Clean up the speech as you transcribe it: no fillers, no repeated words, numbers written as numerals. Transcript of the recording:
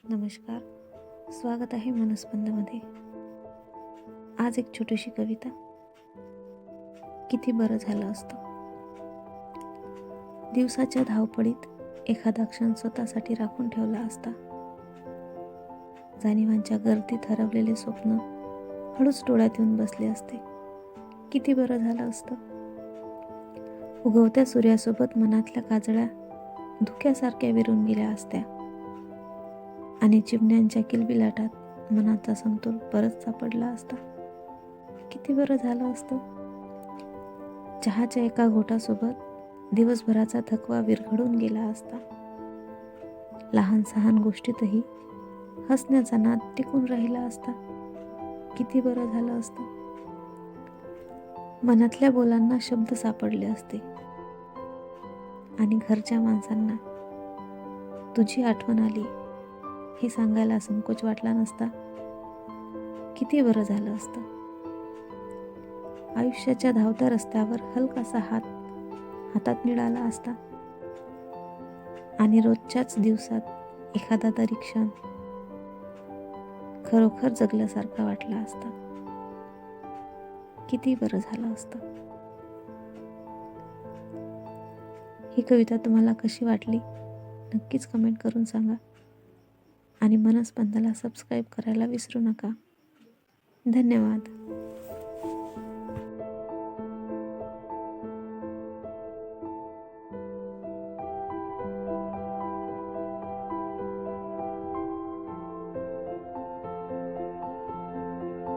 नमस्कार, स्वागत आहे मनस्पंदमध्ये. आज एक छोटीशी कविता. किती बरं झालं असतं. दिवसाच्या धावपळीत एखादा क्षण स्वतःसाठी राखून ठेवला असता. जाणीवांच्या गर्दीत हरवलेले स्वप्न हळूच डोळ्यात येऊन बसले असते. किती बरं झालं असतं. उगवत्या सूर्यासोबत मनातल्या काजळ्या धुक्यासारख्या विरून गेल्या असत्या आणि चिमण्यांच्या किलबिलाटात मनाचा समतोल परत सापडला असता. किती बरं झालं असतं. चहाच्या एका घोटासोबत दिवसभराचा थकवा विरघळून गेला असता. लहान सहान गोष्टीतही हसण्याचा नाद टिकून राहिला असता. किती बरं झालं असतं. मनातल्या बोलांना शब्द सापडले असते आणि घरच्या माणसांना तुझी आठवण आली हे सांगायला संकोच वाटला नसता. किती बरं झालं असतं. आयुष्याच्या धावत्या रस्त्यावर हलकासा हात हातात मिळाला असता आणि रोजच्याच दिवसात एखादा तरी क्षण खरोखर जगल्यासारखा वाटला असता. किती बरं झालं असतं. ही कविता तुम्हाला कशी वाटली नक्कीच कमेंट करून सांगा आणि मनस्पंदाला सबस्क्राईब करायला विसरू नका. धन्यवाद.